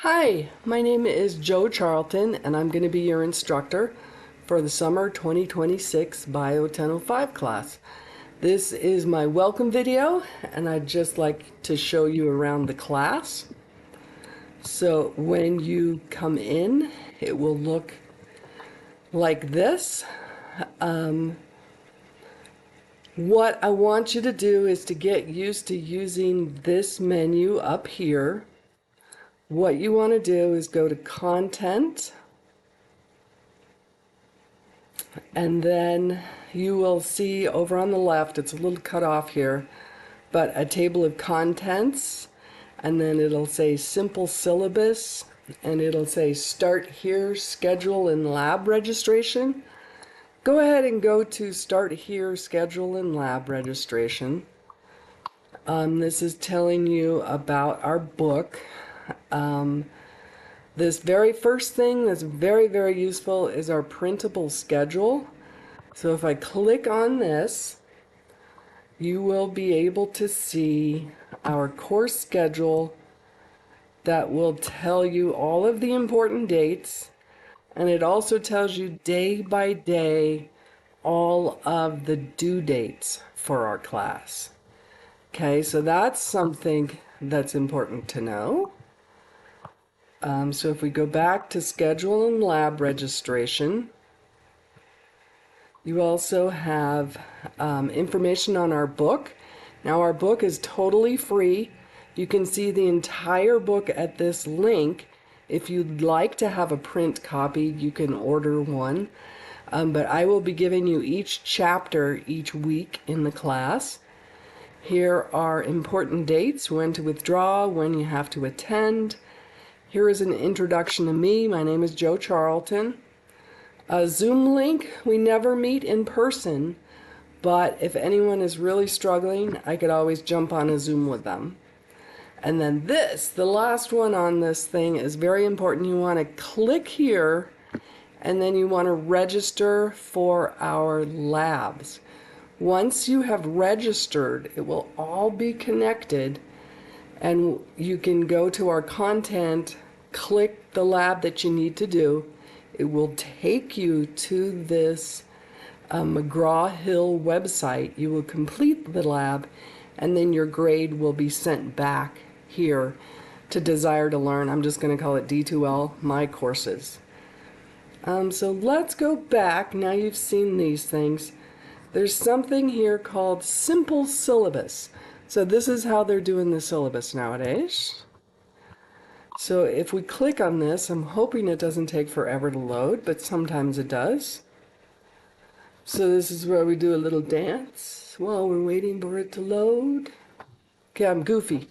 Hi, my name is Joe Charlton, and I'm going to be your instructor for the summer 2026 Bio 1005 class. This is my welcome video, and I'd just like to show you around the class. So when you come in, it will look like this. What I want you to do is to get used to using this menu up here. What you want to do is go to Content, and then you will see over on the left, it's a little cut off here, but a table of contents, and then it'll say Simple Syllabus, and it'll say Start Here, Schedule and Lab Registration. Go ahead and go to Start Here, Schedule and Lab Registration. This is telling you about our book. This very first thing that's very useful is our printable schedule. So if I click on this, you will be able to see our course schedule that will tell you all of the important dates, and it also tells you day by day all of the due dates for our class. Okay, so that's something that's important to know. So if we go back to schedule and lab registration, you also have information on our book. Now our book is totally free. You can see the entire book at this link. If you'd like to have a print copy, you can order one. But I will be giving you each chapter each week in the class. Here are important dates, when to withdraw, when you have to attend. Here is an introduction to me. My name is Joe Charlton. A Zoom link, we never meet in person, but if anyone is really struggling, I could always jump on a Zoom with them. And then this, the last one on this thing, is very important. You want to click here, and then you want to register for our labs. Once you have registered, it will all be connected, and you can go to our content, click the lab that you need to do. It will take you to this McGraw-Hill website. You will complete the lab, and then your grade will be sent back here to Desire to Learn. I'm just going to call it D2L, My Courses. So let's go back. Now you've seen these things. There's something here called Simple Syllabus. So this is how they're doing the syllabus nowadays. So if we click on this, I'm hoping it doesn't take forever to load, but sometimes it does. So this is where we do a little dance while we're waiting for it to load. Okay, I'm goofy.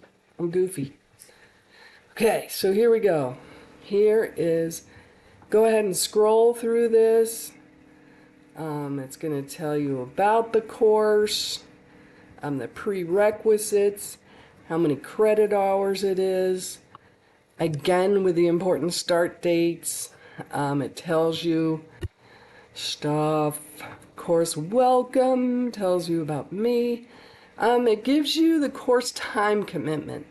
Okay, so here we go. Here is, go ahead and scroll through this. It's going to tell you about the course, the prerequisites, how many credit hours it is. Again, with the important start dates, it tells you stuff. Course welcome, tells you about me. It gives you the course time commitment.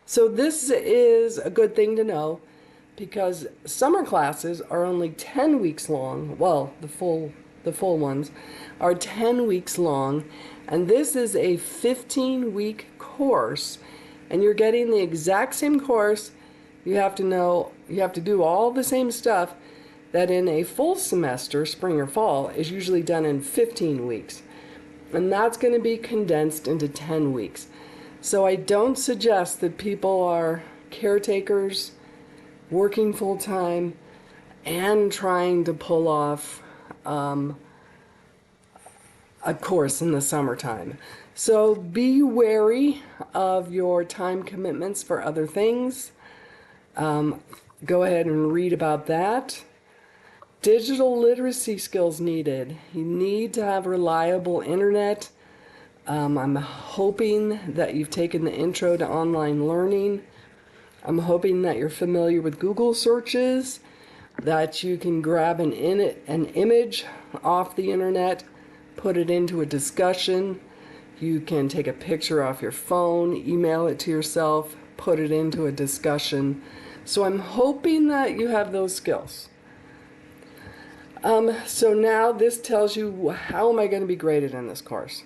So this is a good thing to know, because summer classes are only 10 weeks long. Well, the full ones are 10 weeks long, and this is a 15-week course, and you're getting the exact same course. You have to do all the same stuff that in a full semester, spring or fall, is usually done in 15 weeks. And that's going to be condensed into 10 weeks. So I don't suggest that people are caretakers, working full-time, and trying to pull off a course in the summertime. So be wary of your time commitments for other things. Go ahead and read about that. Digital literacy skills needed. You need to have reliable internet. I'm hoping that you've taken the Intro to Online Learning. I'm hoping that you're familiar with Google searches, that you can grab an image off the internet, put it into a discussion. You can take a picture off your phone, email it to yourself, put it into a discussion. So I'm hoping that you have those skills. So now this tells you how am I going to be graded in this course.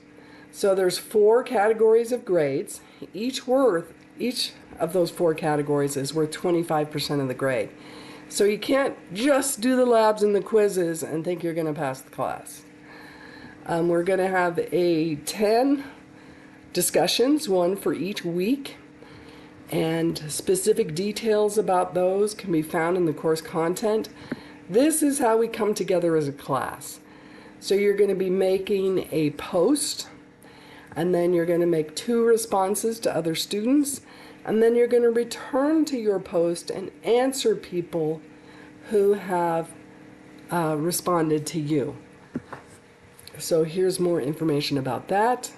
So there's 4 categories of grades. Each of those 4 categories is worth 25% of the grade. So you can't just do the labs and the quizzes and think you're going to pass the class. We're going to have 10 discussions, one for each week, and specific details about those can be found in the course content. This is how we come together as a class. So you're going to be making a post, and then you're going to make 2 responses to other students, and then you're going to return to your post and answer people who have responded to you. So here's more information about that.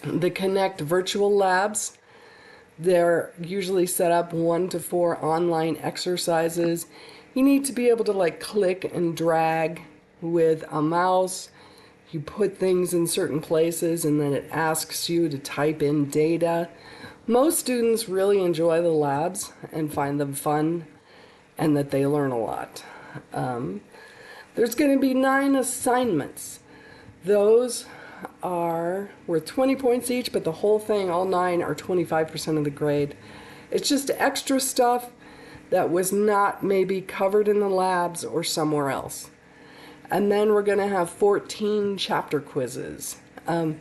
The Connect virtual labs, they're usually set up 1 to 4 online exercises. You need to be able to like click and drag with a mouse. You put things in certain places and then it asks you to type in data. Most students really enjoy the labs and find them fun and that they learn a lot. There's going to be 9 assignments. Those are worth 20 points each, but the whole thing, all 9, are 25% of the grade. It's just extra stuff that was not maybe covered in the labs or somewhere else. And then we're going to have 14 chapter quizzes. In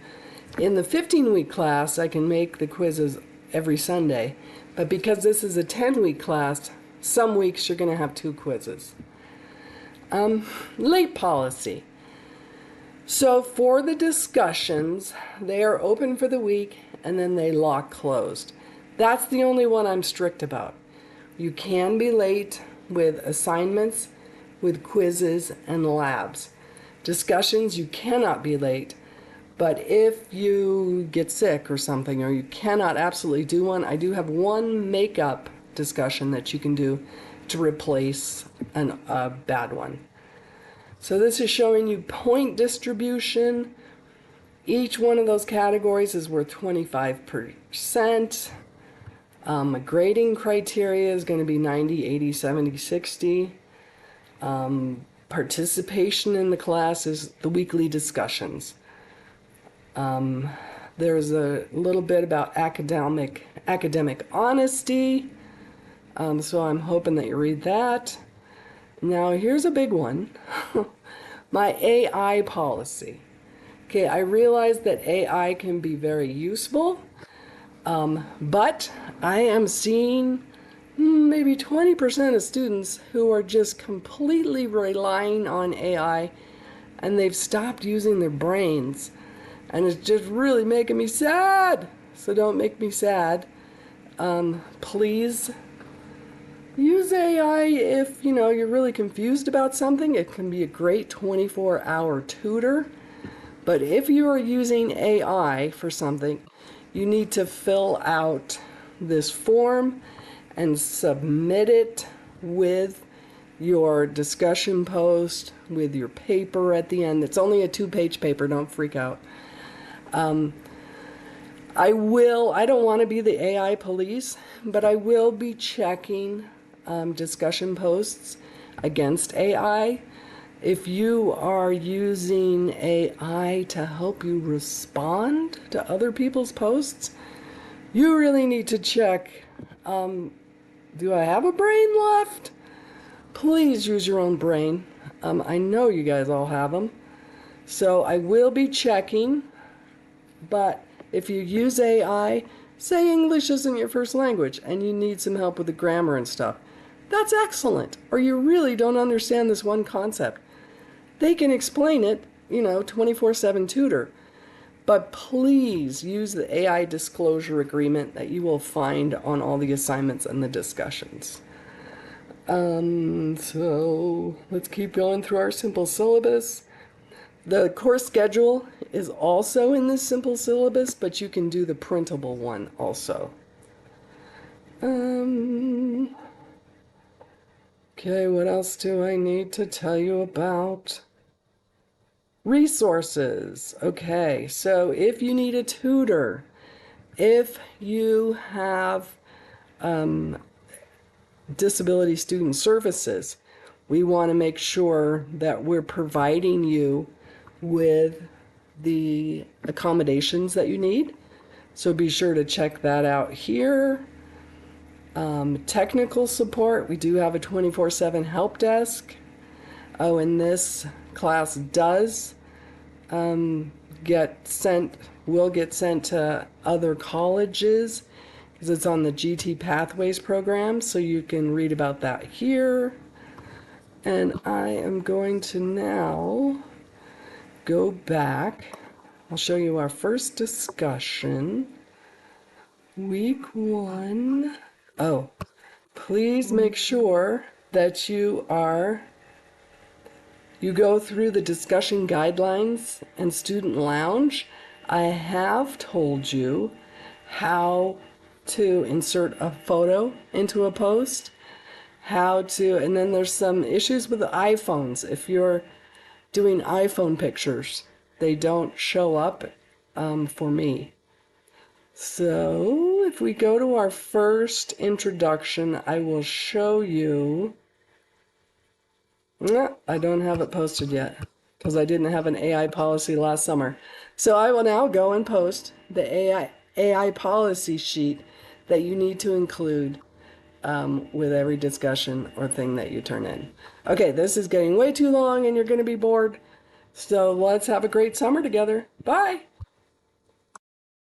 the 15-week class, I can make the quizzes every Sunday, but because this is a 10-week class, some weeks you're going to have 2 quizzes. Late policy. So for the discussions, they are open for the week and then they lock closed. That's the only one I'm strict about. You can be late with assignments, with quizzes, and labs. Discussions, you cannot be late, but if you get sick or something, or you cannot absolutely do one, I do have one makeup discussion that you can do to replace a bad one. So this is showing you point distribution. Each one of those categories is worth 25%. Grading criteria is going to be 90, 80, 70, 60. Participation in the class is the weekly discussions. There's a little bit about academic honesty. So I'm hoping that you read that. Now here's a big one. My AI policy. Okay, I realize that AI can be very useful, but I am seeing maybe 20% of students who are just completely relying on AI and they've stopped using their brains. And it's just really making me sad. So don't make me sad. Please use AI if, you're really confused about something. It can be a great 24-hour tutor. But if you are using AI for something, you need to fill out this form and submit it with your discussion post, with your paper at the end. It's only a 2-page paper, don't freak out. I don't want to be the AI police, but I will be checking discussion posts against AI. If you are using AI to help you respond to other people's posts, you really need to check, do I have a brain left? Please use your own brain. I know you guys all have them. So I will be checking, but if you use AI, say English isn't your first language and you need some help with the grammar and stuff. That's excellent. Or you really don't understand this one concept. They can explain it, 24/7 tutor. But please use the AI disclosure agreement that you will find on all the assignments and the discussions. So let's keep going through our simple syllabus. The course schedule is also in this simple syllabus, but you can do the printable one also. Okay, what else do I need to tell you about? Resources. Okay, so if you need a tutor, if you have disability student services. We want to make sure that we're providing you with the accommodations that you need. So be sure to check that out here. Technical support, we do have a 24/7 help desk. Oh, and this class does will get sent to other colleges because it's on the GT Pathways program, so you can read about that here. And I am going to now go back. I'll show you our first discussion. Week 1. Oh, please make sure that you go through the discussion guidelines and student lounge. I have told you how to insert a photo into a post, and then there's some issues with the iPhones. If you're doing iPhone pictures, they don't show up for me. So if we go to our first introduction, I will show you. I don't have it posted yet because I didn't have an AI policy last summer. So I will now go and post the AI policy sheet that you need to include with every discussion or thing that you turn in. Okay, this is getting way too long and you're going to be bored. So let's have a great summer together. Bye.